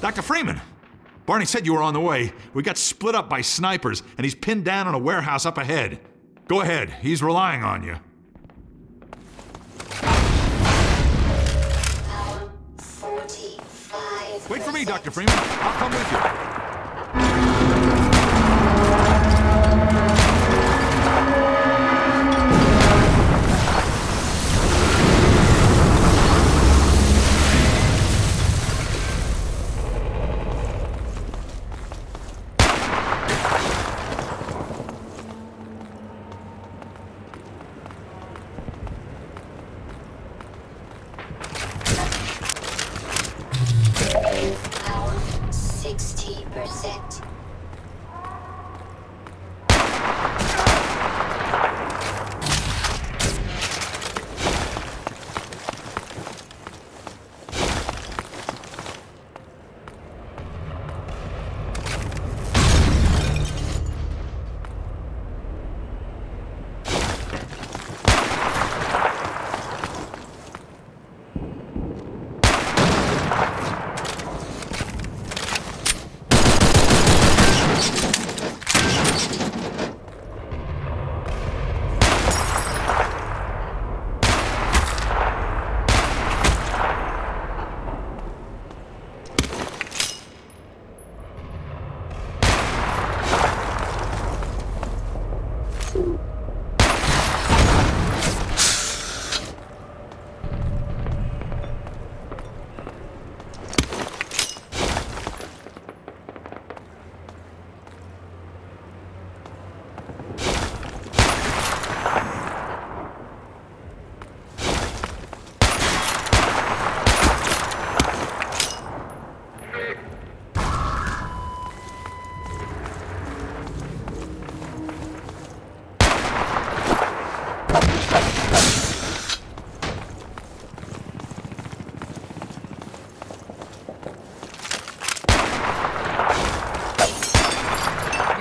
Dr. Freeman! Barney said you were on the way. We got split up by snipers, and he's pinned down in a warehouse up ahead. Go ahead, he's relying on you. Hour 45. Wait for me, Dr. Freeman. I'll come with you. Hour 60%.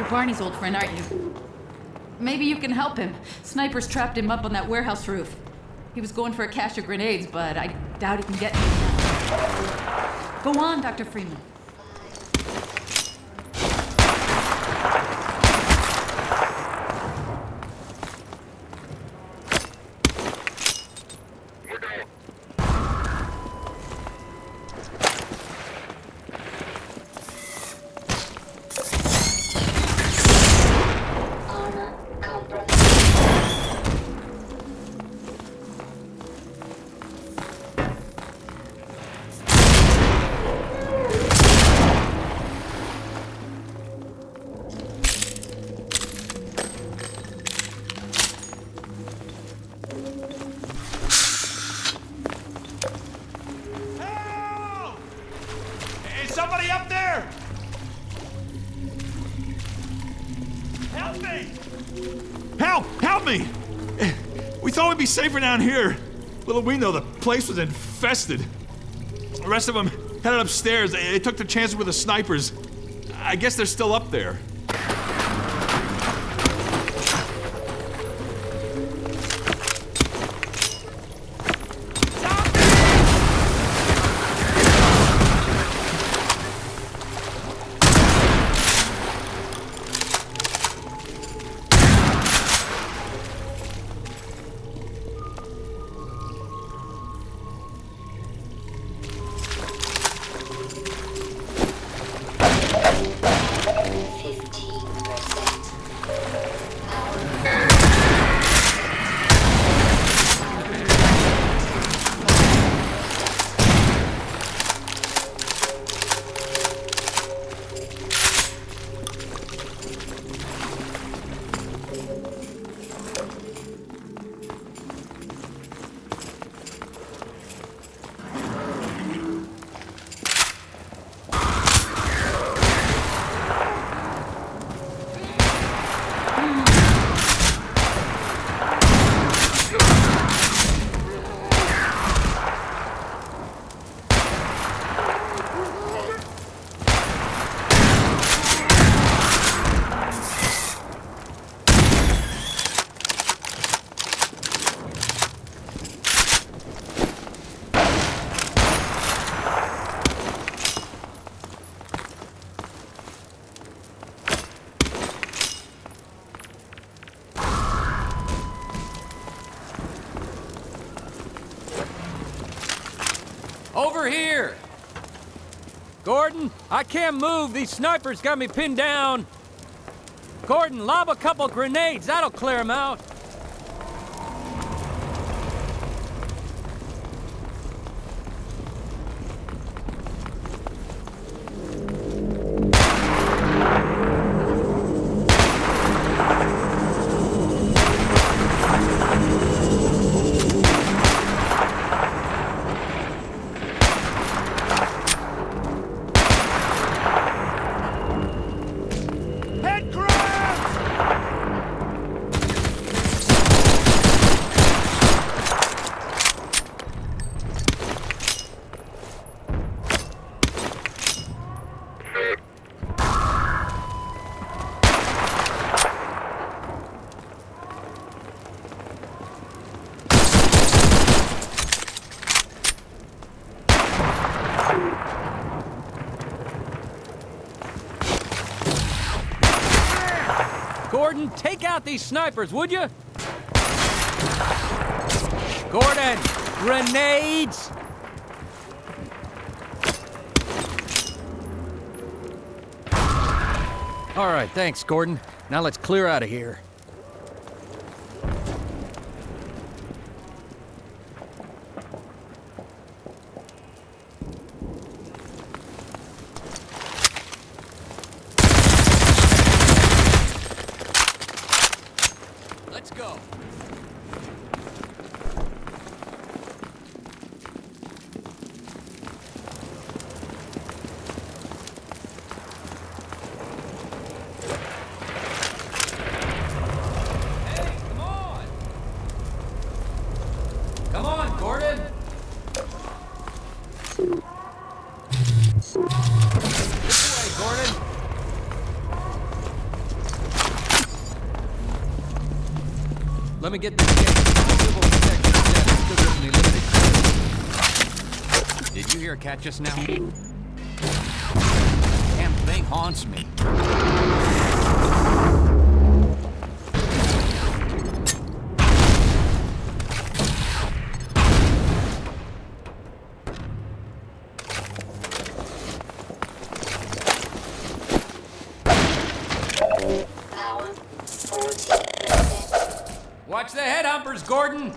Barney's old friend, aren't you? Maybe you can help him. Snipers trapped him up on that warehouse roof. He was going for a cache of grenades, but I doubt he can get to them now. Go on, Dr. Freeman. Armor compromised. Help! Is somebody up there? Help me! Help me! We thought we'd be safer down here. Little we know the place was infested. The rest of them headed upstairs. They took the chances with the snipers. I guess they're still up there. Over here! Gordon, I can't move. These snipers got me pinned down. Gordon, lob a couple grenades. That'll clear them out. Gordon, take out these snipers, would you? Gordon, grenades! All right, thanks, Gordon. Now let's clear out of here. Let's go. Hey, come on! Come on, Gordon! This way, Gordon! Let me get this gate. Civil protection status still gives me limited. Did you hear a cat just now? Damn thing haunts me. Power 40%. Watch the head humpers, Gordon!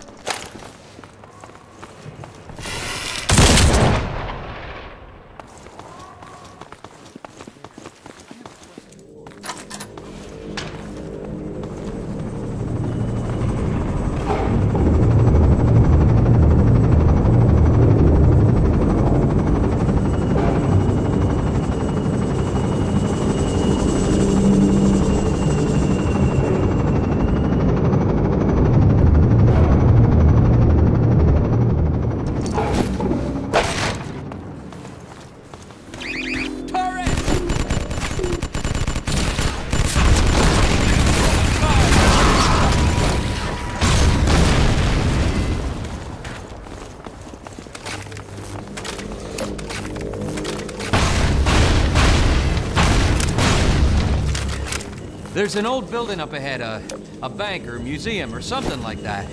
There's an old building up ahead, a bank or museum or something like that.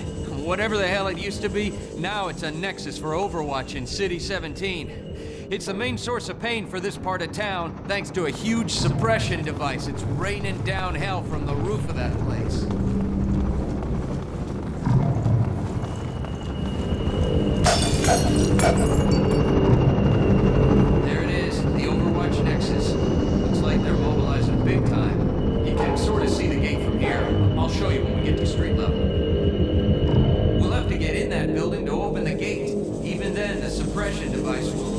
Whatever the hell it used to be, now it's a nexus for Overwatch in City 17. It's the main source of pain for this part of town, thanks to a huge suppression device. It's raining down hell from the roof of that place. There it is, the Overwatch nexus. Looks like they're mobilizing big time. You can sort of see the gate from here. I'll show you when we get to street level. We'll have to get in that building to open the gate. Even then, the suppression device will,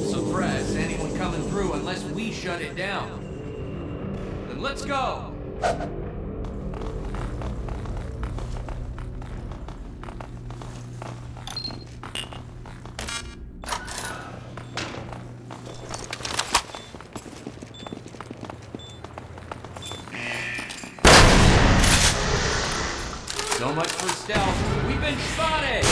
suppress anyone coming through unless we shut it down. Then let's go! So much for stealth. We've been spotted!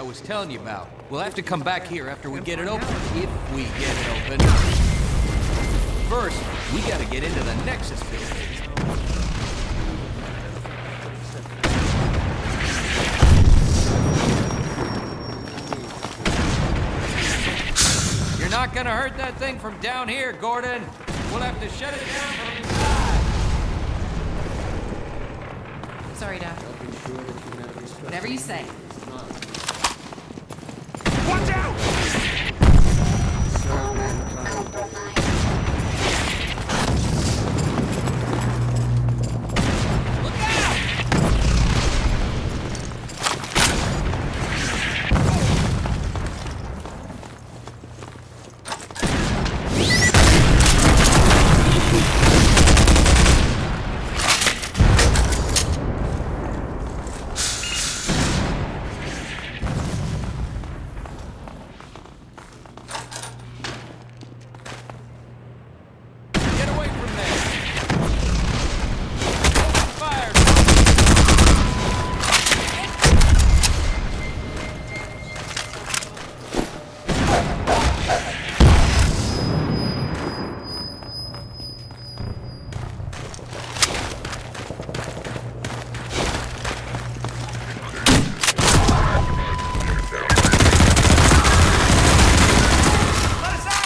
was telling you about. We'll have to come back here after we get it open. If we get it open. First, we gotta get into the Nexus building. You're not gonna hurt that thing from down here, Gordon. We'll have to shut it down from inside. Sorry, Doc. Whatever you say. Watch out! Look out! Get away from there! Open fire!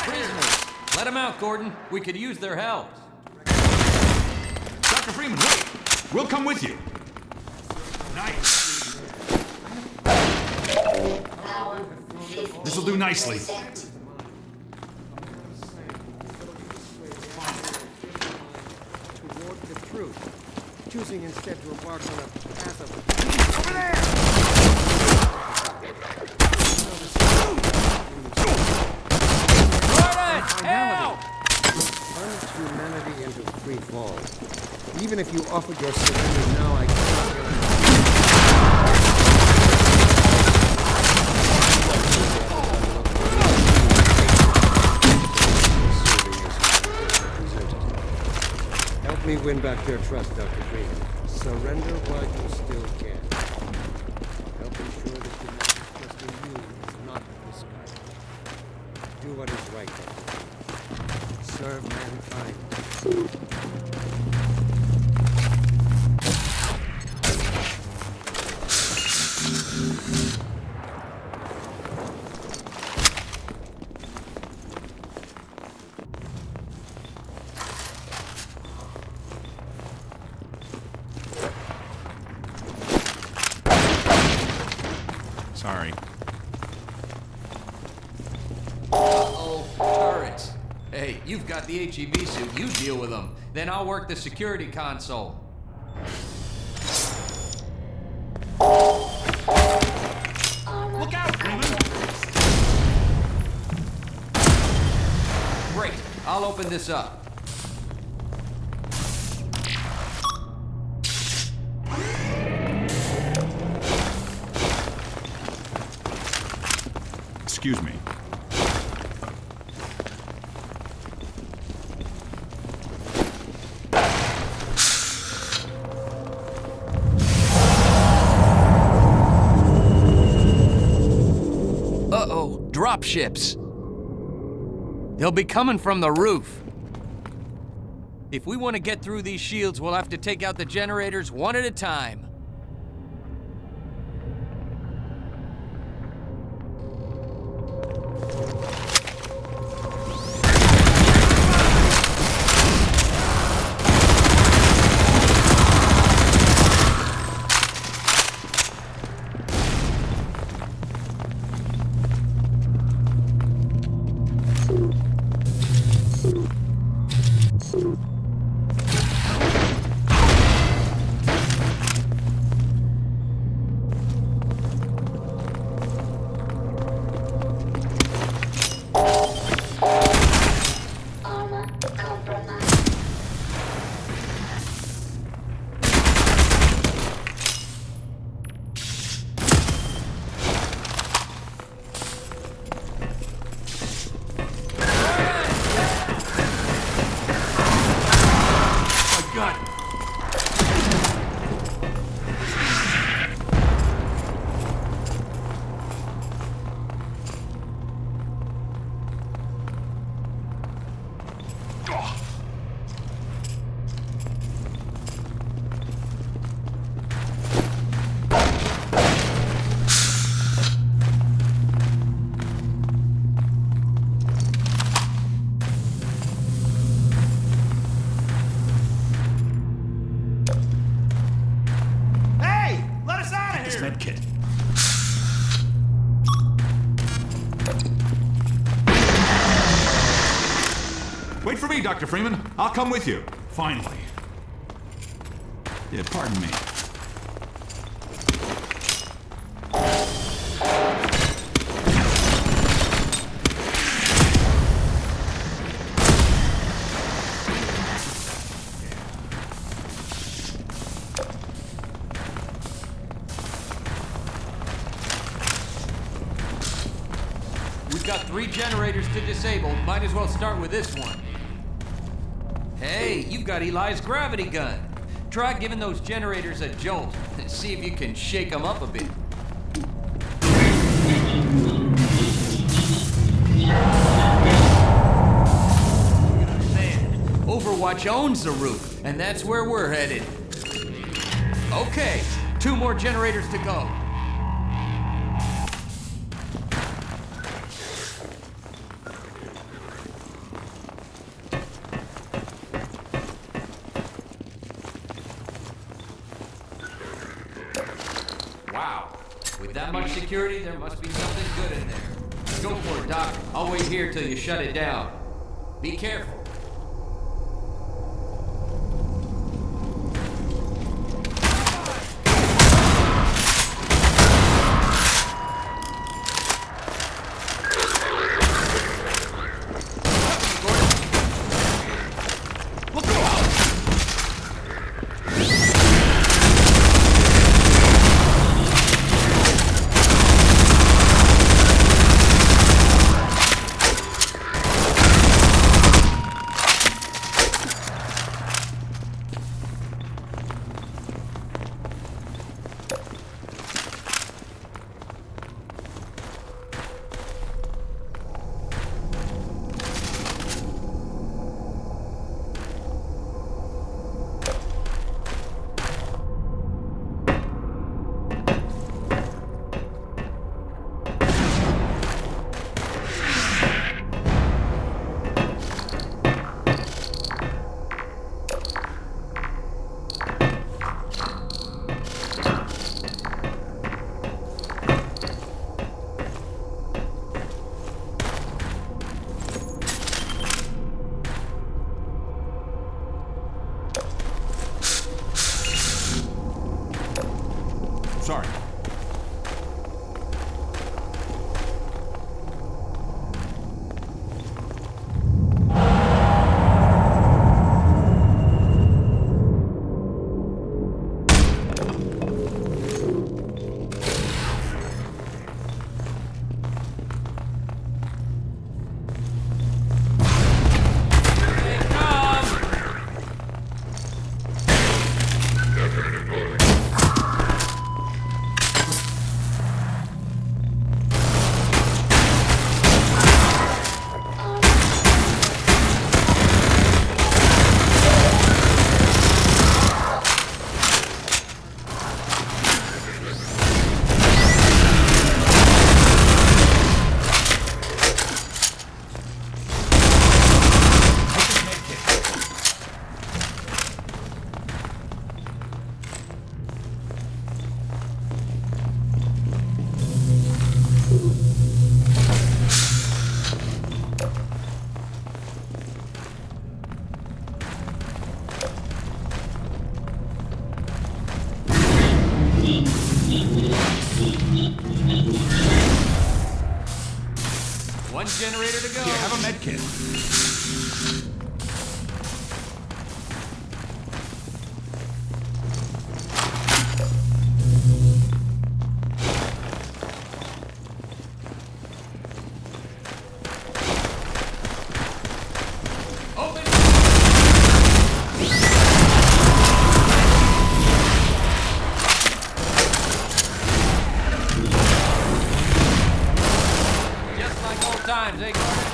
Prisoners! Let them out, Gordon. We could use their help. Dr. Freeman, wait! We'll come with you. Nice. Power This'll do nicely. 50%. Toward the truth, choosing instead to embark on a path of Over there! Gordon! Help! plunge humanity into free fall. Even if you offered your surrender now, I can't Help me win back their trust, Dr. Freeman. Surrender while you still can. Help ensure that humanity's trust in you is not misguided. Do what is right, Dr. Freeman. Serve mankind. Sorry. Uh-oh, turrets. Hey, you've got the HEV suit. You deal with them. Then I'll work the security console. Look out, Freeman! Great. I'll open this up. Excuse me. Uh-oh, drop ships. They'll be coming from the roof. If we want to get through these shields, we'll have to take out the generators one at a time. Wait for me, Dr. Freeman. I'll come with you. Finally. Yeah, pardon me. We've got 3 generators to disable. Might as well start with this one. Hey, you've got Eli's gravity gun. Try giving those generators a jolt and see if you can shake them up a bit. Man, Overwatch owns the roof, and that's where we're headed. Okay, 2 more generators to go. Wow. With that much security, there must be something good in there. Go for it, Doc. I'll wait here till you shut it down. Be careful. Sorry. One generator to go. Here, have a med kit. Open. Just like old times, eh, Gordon?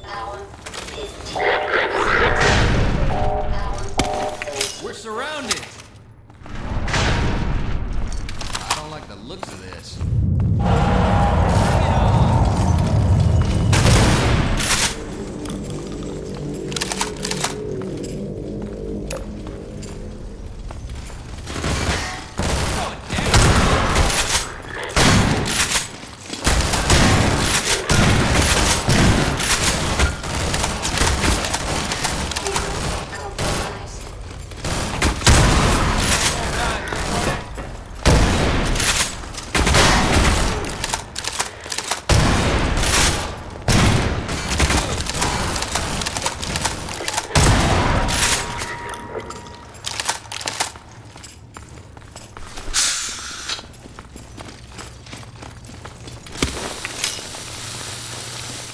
Hour 15. Hour 30. We're surrounded. I don't like the looks of this. Compromised.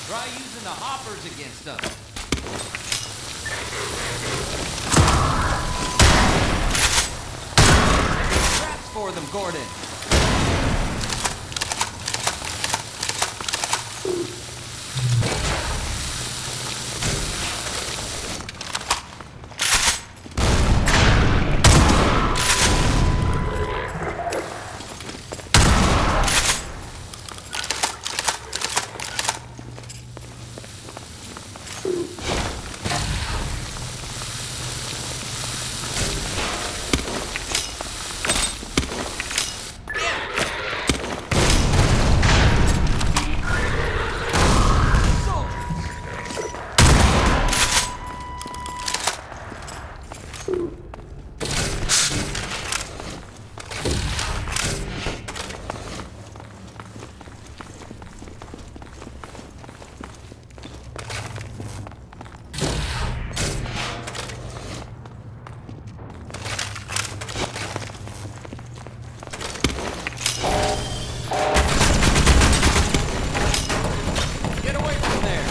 Try using the hoppers against them. Traps for them, Gordon. Get away from there.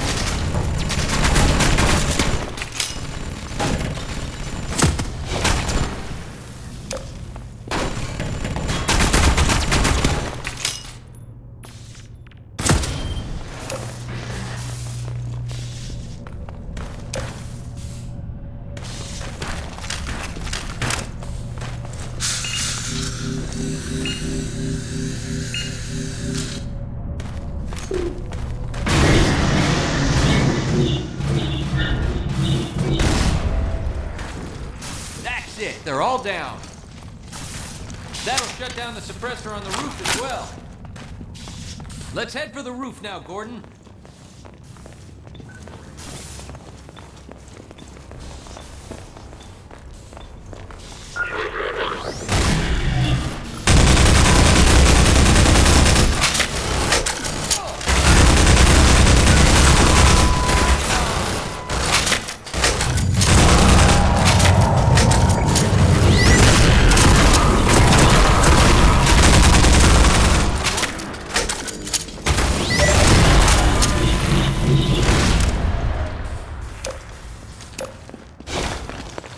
That's it. They're all down. That'll shut down the suppressor on the roof as well. Let's head for the roof now, Gordon.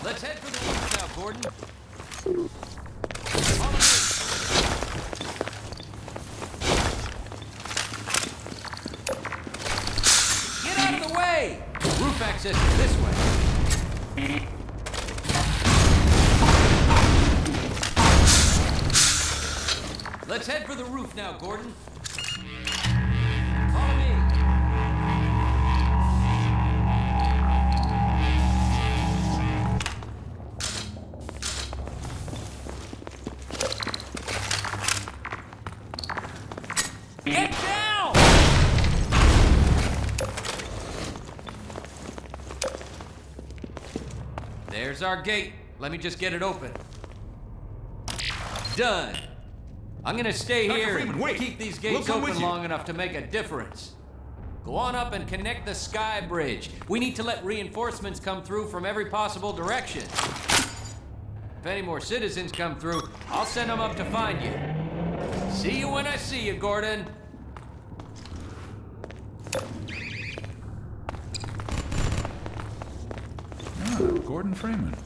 Let's head for the roof now, Gordon. Follow me. Get out of the way! Roof access is this way. Let's head for the roof now, Gordon. Follow me. Get down! There's our gate. Let me just get it open. Done. I'm gonna stay Dr. here Freeman, and wait. keep these We'll gates come open with you. long enough to make a difference. Go on up and connect the sky bridge. We need to let reinforcements come through from every possible direction. If any more citizens come through, I'll send them up to find you. See you when I see you, Gordon. Ah, Gordon Freeman.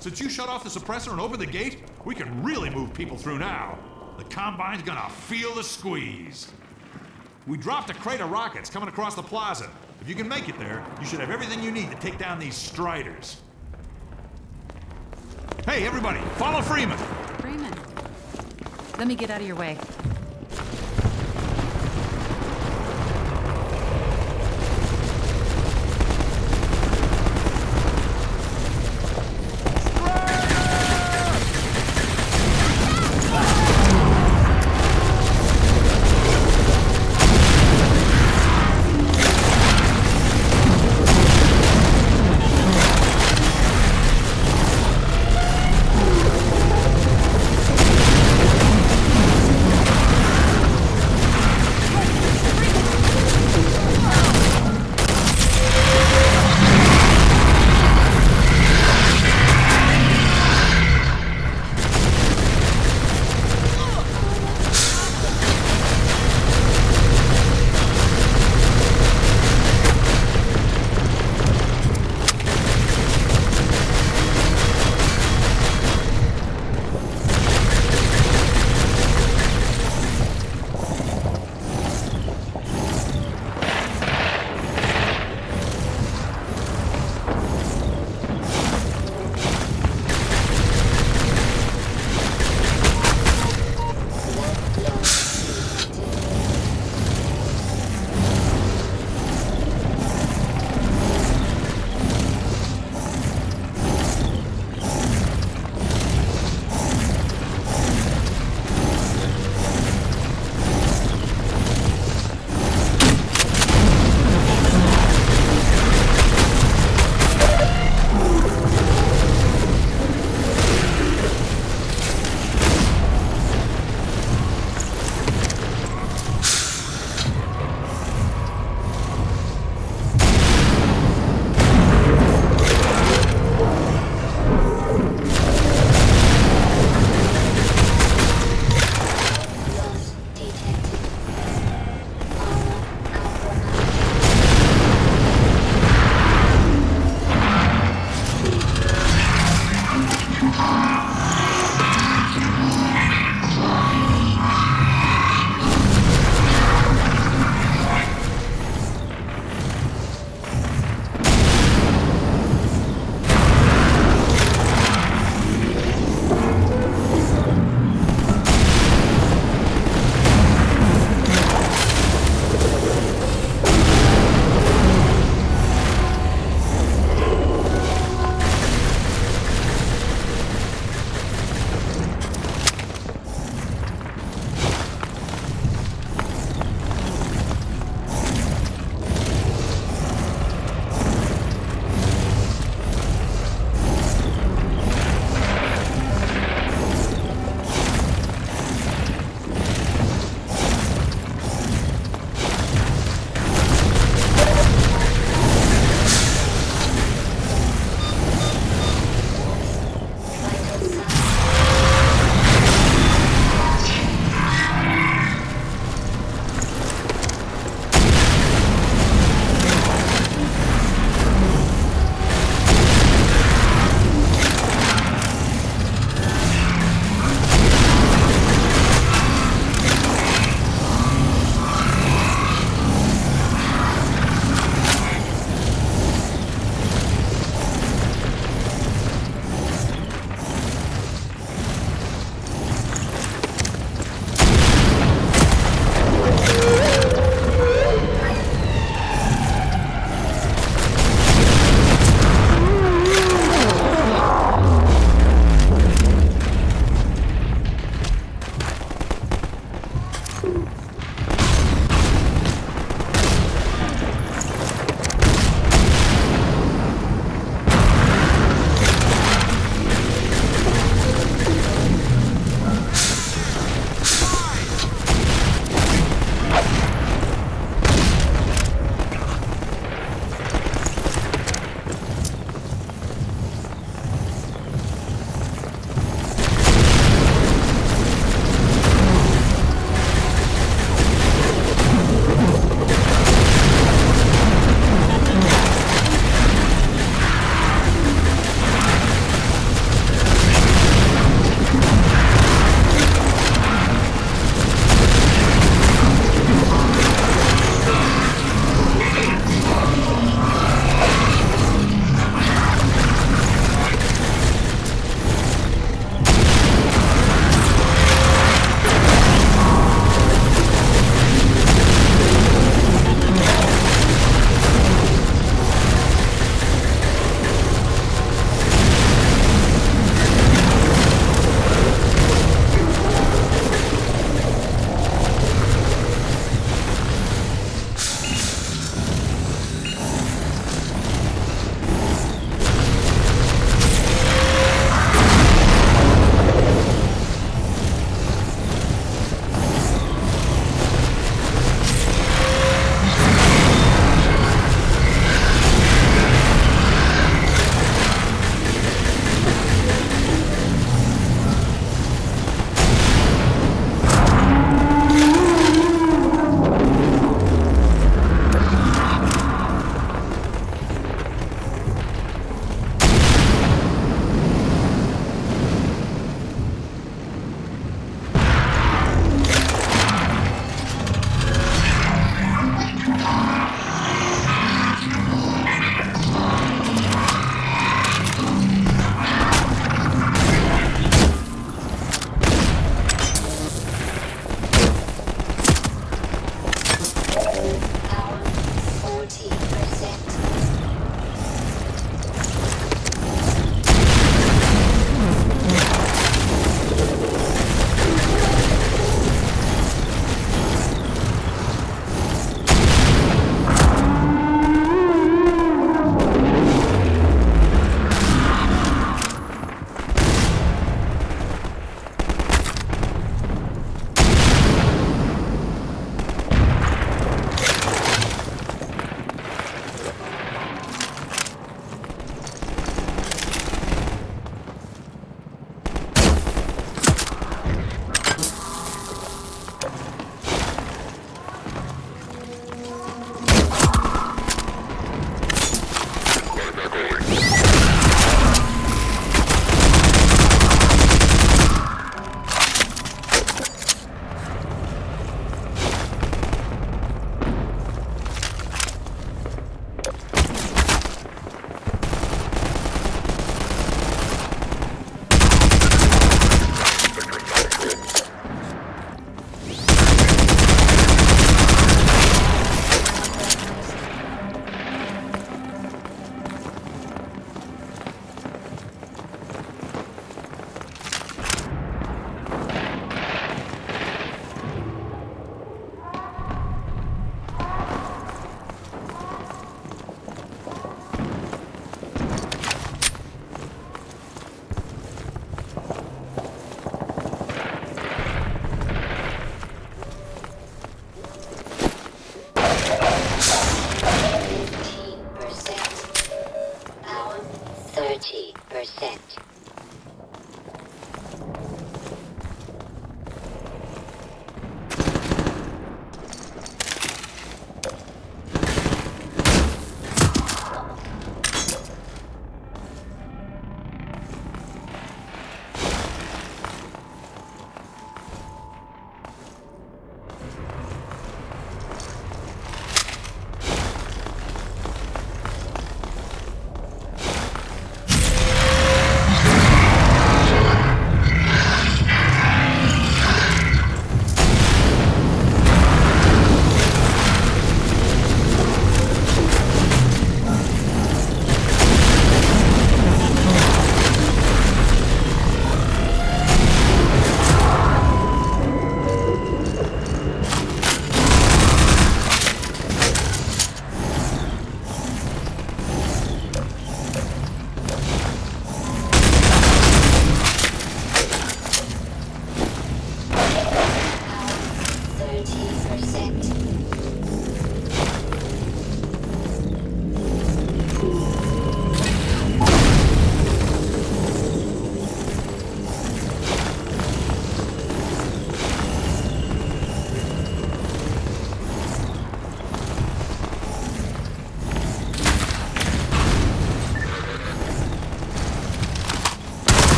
Since you shut off the suppressor and opened the gate, we can really move people through now. The Combine's gonna feel the squeeze. We dropped a crate of rockets coming across the plaza. If you can make it there, you should have everything you need to take down these Striders. Hey, everybody, follow Freeman! Freeman. Let me get out of your way.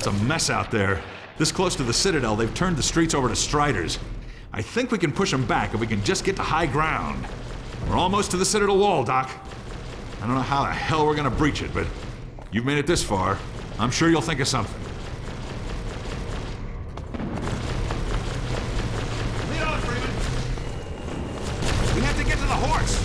It's a mess out there. This close to the Citadel, they've turned the streets over to Striders. I think we can push them back if we can just get to high ground. We're almost to the Citadel wall, Doc. I don't know how the hell we're gonna breach it, but you've made it this far. I'm sure you'll think of something. Lead on, Freeman! We have to get to the horse!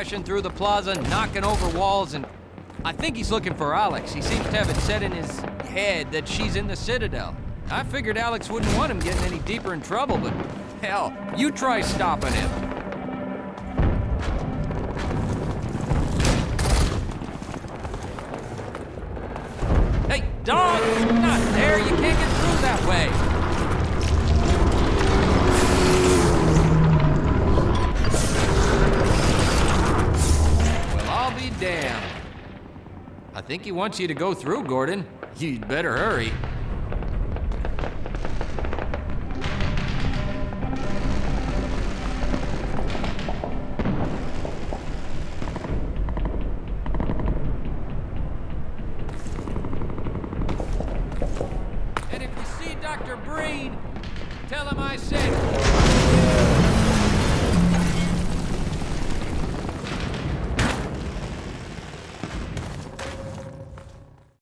crashing through the plaza, knocking over walls, and I think he's looking for Alex. He seems to have it set in his head that she's in the Citadel. I figured Alex wouldn't want him getting any deeper in trouble, but hell, you try stopping him. Hey, dog! Not there! You can't get through that way! Well, I'll be damned. I think he wants you to go through, Gordon. You'd better hurry. And if you see Dr. Breen, tell him I said